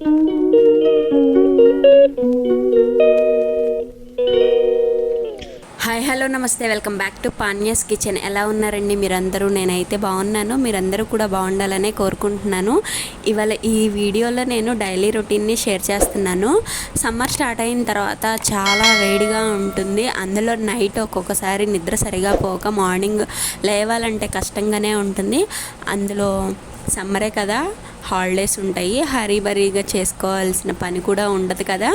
Hi hello నమస్తే, welcome back to పాన్యాస్ kitchen. ఎలా ఉన్నారండి మీరందరూ? నేనైతే బాగున్నాను, మీరందరూ కూడా బాగుండాలనే కోరుకుంటున్నాను. ఇవాళ ఈ వీడియోలో నేను డైలీ రొటీన్ని షేర్ చేస్తున్నాను. సమ్మర్ స్టార్ట్ అయిన తర్వాత చాలా వేడిగా ఉంటుంది. అందులో నైట్ ఒక్కొక్కసారి నిద్ర సరిగా పోక మార్నింగ్ లేవాలంటే కష్టంగానే ఉంటుంది. అందులో సమ్మరే కదా, హాలిడేస్ ఉంటాయి, హరీబరీగా చేసుకోవాల్సిన పని కూడా ఉండదు కదా.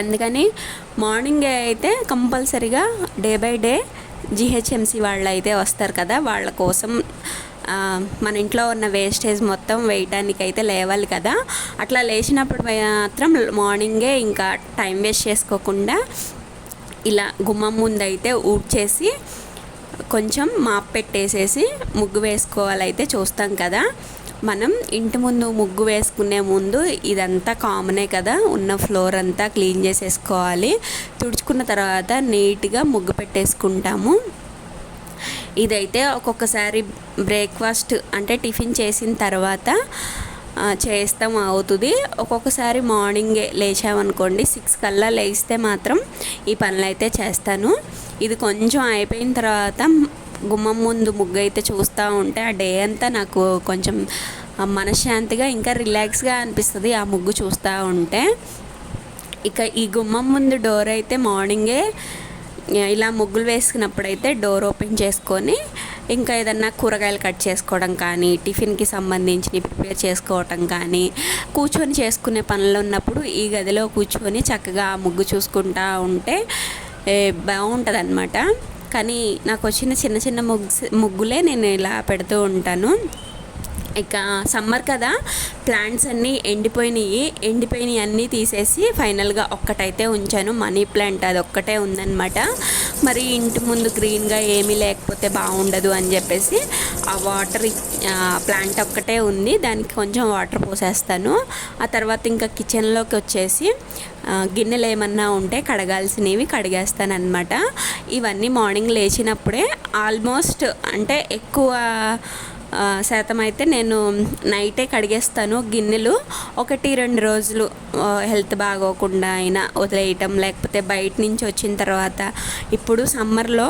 అందుకని మార్నింగ్ అయితే కంపల్సరీగా డే బై డే జిహెచ్ఎంసి వాళ్ళు అయితే వస్తారు కదా, వాళ్ళ కోసం మన ఇంట్లో ఉన్న వేస్టేజ్ మొత్తం వేయటానికి అయితే లేవాలి కదా. అట్లా లేచినప్పుడు మాత్రం మార్నింగే ఇంకా టైం వేస్ట్ చేసుకోకుండా ఇలా గుమ్మం ముందు అయితే ఊడ్చేసి కొంచెం మాప్ పెట్టేసేసి ముగ్గు వేసుకోవాలైతే చూస్తాం కదా. మనం ఇంటి ముందు ముగ్గు వేసుకునే ముందు ఇదంతా కామనే కదా, ఉన్న ఫ్లోర్ అంతా క్లీన్ చేసేసుకోవాలి. తుడుచుకున్న తర్వాత నీట్గా ముగ్గు పెట్టేసుకుంటాము. ఇదైతే ఒక్కొక్కసారి బ్రేక్ఫాస్ట్ అంటే టిఫిన్ చేసిన తర్వాత చేస్తాం అవుతుంది. ఒక్కొక్కసారి మార్నింగే లేచామనుకోండి, 6 కల్లా లేస్తే మాత్రం ఈ పనులు అయితే చేస్తాను. ఇది కొంచెం అయిపోయిన తర్వాత గుమ్మం ముందు ముగ్గు అయితే చూస్తూ ఉంటే ఆ డే అంతా నాకు కొంచెం మనశ్శాంతిగా ఇంకా రిలాక్స్గా అనిపిస్తుంది ఆ ముగ్గు చూస్తూ ఉంటే. ఇక ఈ గుమ్మం ముందు డోర్ అయితే మార్నింగే ఇలా ముగ్గులు వేసుకున్నప్పుడైతే డోర్ ఓపెన్ చేసుకొని ఇంకా ఏదన్నా కూరగాయలు కట్ చేసుకోవడం కానీ, టిఫిన్కి సంబంధించి ప్రిపేర్ చేసుకోవటం కానీ, కూర్చొని చేసుకునే పనులు ఉన్నప్పుడు ఈ గదిలో కూర్చొని చక్కగా ఆ ముగ్గు చూసుకుంటూ ఉంటే బాగుంటుంది అన్నమాట. కానీ నాకు వచ్చిన చిన్న చిన్న ముగ్గులే నేను ఇలా పెడుతూ ఉంటాను. ఇక సమ్మర్ కదా, ప్లాంట్స్ అన్నీ ఎండిపోయినాయి అన్నీ తీసేసి ఫైనల్గా ఒక్కటైతే ఉంచాను. మనీ ప్లాంట్ అది ఒక్కటే ఉందన్నమాట. మరి ఇంటి ముందు గ్రీన్గా ఏమీ లేకపోతే బాగుండదు అని చెప్పేసి ఆ వాటర్ ప్లాంట్ ఒక్కటే ఉంది, దానికి కొంచెం వాటర్ పోసేస్తాను. ఆ తర్వాత ఇంకా కిచెన్లోకి వచ్చేసి గిన్నెలు ఏమన్నా ఉంటే కడగాల్సినవి కడిగేస్తాను అన్నమాట. ఇవన్నీ మార్నింగ్ లేచినప్పుడే ఆల్మోస్ట్ అంటే ఎక్కువ శాతం అయితే నేను నైటే కడిగేస్తాను గిన్నెలు. 1-2 రోజులు హెల్త్ బాగోకుండా అయినా వదిలేయటం, లేకపోతే బయట నుంచి వచ్చిన తర్వాత ఇప్పుడు సమ్మర్లో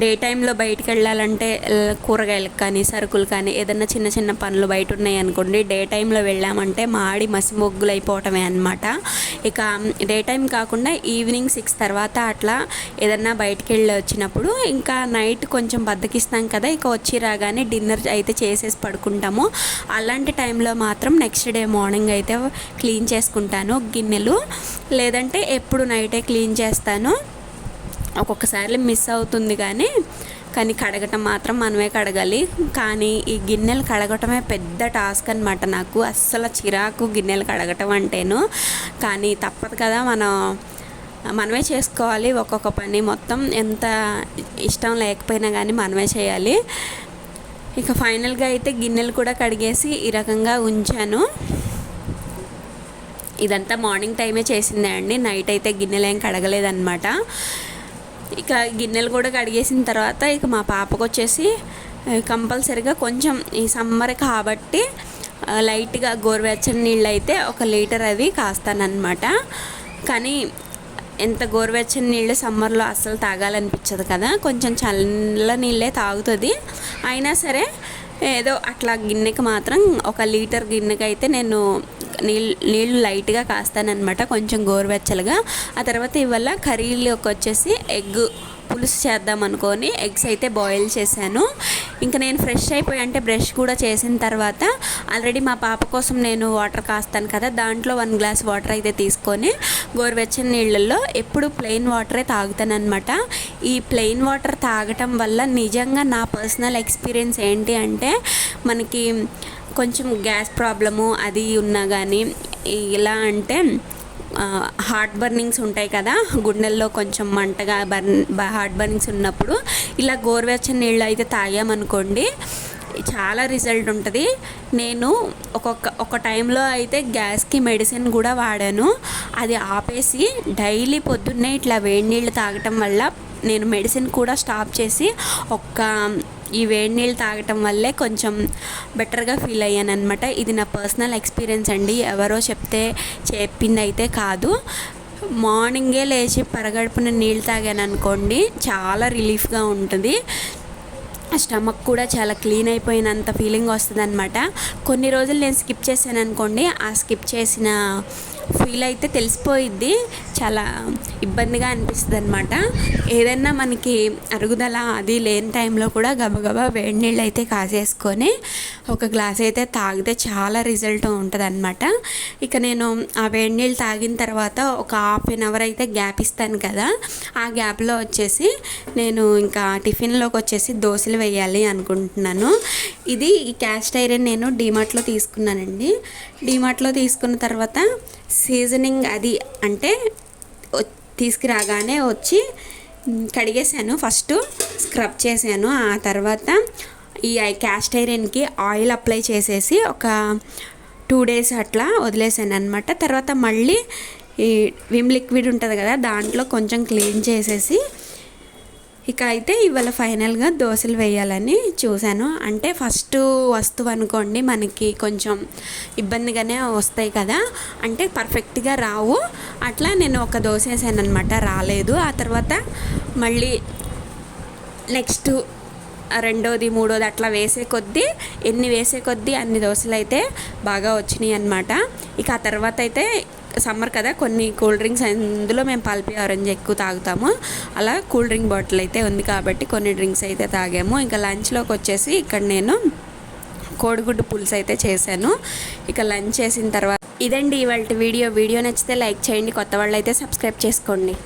డే టైంలో బయటికి వెళ్ళాలంటే కూరగాయలకు కానీ సరుకులు కానీ ఏదన్నా చిన్న చిన్న పనులు బయట ఉన్నాయి అనుకోండి, డే టైంలో వెళ్ళామంటే మాడి మసి మొగ్గులు అయిపోవటమే అనమాట. ఇక డే టైం కాకుండా ఈవినింగ్ 6 తర్వాత అట్లా ఏదన్నా బయటికి వెళ్ళి వచ్చినప్పుడు ఇంకా నైట్ కొంచెం బద్దకిస్తాం కదా, ఇక వచ్చి రాగానే డిన్నర్ అయితే చేసేసి పడుకుంటాము. అలాంటి టైంలో మాత్రం నెక్స్ట్ డే మార్నింగ్ అయితే క్లీన్ చేసుకుంటాను గిన్నెలు, లేదంటే ఎప్పుడు నైటే క్లీన్ చేస్తాను. ఒక్కొక్కసారి మిస్ అవుతుంది కానీ కడగటం మాత్రం మనమే కడగాలి. కానీ ఈ గిన్నెలు కడగటమే పెద్ద టాస్క్ అనమాట. నాకు అస్సలు చిరాకు గిన్నెలు కడగటం అంటేను. కానీ తప్పదు కదా, మనమే చేసుకోవాలి ఒక్కొక్క పని. మొత్తం ఎంత ఇష్టం లేకపోయినా కానీ మనమే చేయాలి. ఇక ఫైనల్గా అయితే గిన్నెలు కూడా కడిగేసి ఈ రకంగా ఉంచాను. ఇదంతా మార్నింగ్ టైమే చేసిందే అండి, నైట్ అయితే గిన్నెలు ఏం కడగలేదన్నమాట. ఇక గిన్నెలు కూడా కడిగేసిన తర్వాత ఇక మా పాపకు వచ్చేసి కంపల్సరీగా కొంచెం ఈ సమ్మర్ కాబట్టి లైట్గా గోరువెచ్చని నీళ్ళు అయితే 1 లీటర్ అవి కాస్తానన్నమాట. కానీ ఎంత గోరువెచ్చని నీళ్ళు సమ్మర్లో అస్సలు తాగాలనిపించదు కదా, కొంచెం చల్ల నీళ్ళే తాగుతుంది. అయినా సరే ఏదో అట్లా గిన్నెకి మాత్రం 1 లీటర్ గిన్నెకి అయితే నేను నీళ్ళు లైట్గా కాస్తానన్నమాట, కొంచెం గోరువెచ్చలుగా. ఆ తర్వాత ఇవాళ కర్రీలోకి వచ్చేసి ఎగ్ పులుసు చేద్దాం అనుకొని ఎగ్స్ అయితే బాయిల్ చేశాను. ఇంకా నేను ఫ్రెష్ అయిపోయి అంటే బ్రష్ కూడా చేసిన తర్వాత ఆల్రెడీ మా పాప కోసం నేను వాటర్ కాస్తాను కదా, దాంట్లో 1 గ్లాస్ వాటర్ అయితే తీసుకొని గోరువెచ్చని నీళ్ళల్లో ఎప్పుడు ప్లెయిన్ వాటరే తాగుతానన్నమాట. ఈ ప్లెయిన్ వాటర్ తాగటం వల్ల నిజంగా నా పర్సనల్ ఎక్స్పీరియన్స్ ఏంటి అంటే, మనకి కొంచెం గ్యాస్ ప్రాబ్లము అది ఉన్నా కానీ ఇలా అంటే హార్ట్ బర్నింగ్స్ ఉంటాయి కదా, గుండెల్లో కొంచెం మంటగా హార్ట్ బర్నింగ్స్ ఉన్నప్పుడు ఇలా గోరువెచ్చని నీళ్ళు అయితే తాగామనుకోండి, చాలా రిజల్ట్ ఉంటుంది. నేను ఒక టైంలో అయితే గ్యాస్కి మెడిసిన్ కూడా వాడాను. అది ఆపేసి డైలీ పొద్దున్నే ఇట్లా వేడి నీళ్ళు తాగటం వల్ల నేను మెడిసిన్ కూడా స్టాప్ చేసి ఈ వేడి నీళ్ళు తాగటం వల్లే కొంచెం బెటర్గా ఫీల్ అయ్యాను అనమాట. ఇది నా పర్సనల్ ఎక్స్పీరియన్స్ అండి, ఎవరో చెప్పింది అయితే కాదు. మార్నింగే లేచి పరగడుపున నీళ్ళు తాగాను అనుకోండి, చాలా రిలీఫ్గా ఉంటుంది. స్టమక్ కూడా చాలా క్లీన్ అయిపోయినంత ఫీలింగ్ వస్తుంది అనమాట. కొన్ని రోజులు నేను స్కిప్ చేశాను అనుకోండి, ఆ స్కిప్ చేసిన ఫీల్ అయితే తెలిసిపోయిద్ది, చాలా ఇబ్బందిగా అనిపిస్తుంది అనమాట. ఏదైనా మనకి అరుగుదల అది లేని టైంలో కూడా గబగబా వేడి నీళ్ళు అయితే కాసేసుకొని ఒక గ్లాస్ అయితే తాగితే చాలా రిజల్ట్ ఉంటుంది అనమాట. ఇక నేను ఆ వేడి నీళ్ళు తాగిన తర్వాత ఒక ½ అవర్ అయితే గ్యాప్ ఇస్తాను కదా, ఆ గ్యాప్లో వచ్చేసి నేను ఇంకా టిఫిన్లోకి వచ్చేసి దోశలు వేయాలి అనుకుంటున్నాను. ఈ క్యాస్ట్ ఐరన్ నేను డీమార్ట్లో తీసుకున్నానండి. డీమార్ట్లో తీసుకున్న తర్వాత సీజనింగ్ అది అంటే తీసుకురాగానే వచ్చి కడిగేసాను, ఫస్ట్ స్క్రబ్ చేశాను. ఆ తర్వాత ఈ క్యాస్ట్ ఐరన్కి ఆయిల్ అప్లై చేసేసి ఒక 2 days అట్లా వదిలేసాను అనమాట. తర్వాత మళ్ళీ ఈ విమ్ లిక్విడ్ ఉంటుంది కదా, దాంట్లో కొంచెం క్లీన్ చేసేసి ఇక అయితే ఇవాళ ఫైనల్గా దోశలు వేయాలని చూశాను. అంటే ఫస్ట్ వస్తువు అనుకోండి మనకి కొంచెం ఇబ్బందిగానే వస్తాయి కదా, అంటే పర్ఫెక్ట్గా రావు. అట్లా నేను ఒక దోశ వేసాను అనమాట, రాలేదు. ఆ తర్వాత మళ్ళీ నెక్స్ట్ రెండోది మూడోది అట్లా ఎన్ని వేసే కొద్దీ అన్ని దోశలు అయితే బాగా వచ్చినాయి అనమాట. ఇక ఆ తర్వాత అయితే సమ్మర్ కదా, కొన్ని కూల్ డ్రింక్స్, అందులో మేము పల్పి ఆరెంజ్ ఎక్కువ తాగుతాము, అలా కూల్ డ్రింక్ బాటిల్ అయితే ఉంది కాబట్టి కొన్ని డ్రింక్స్ అయితే తాగాము. ఇంకా లంచ్లోకి వచ్చేసి ఇక్కడ నేను కోడిగుడ్డు పులుసు అయితే చేశాను. ఇక లంచ్ చేసిన తర్వాత ఇదండి ఇవాళ వీడియో నచ్చితే లైక్ చేయండి, కొత్త వాళ్ళు అయితే సబ్స్క్రైబ్ చేసుకోండి.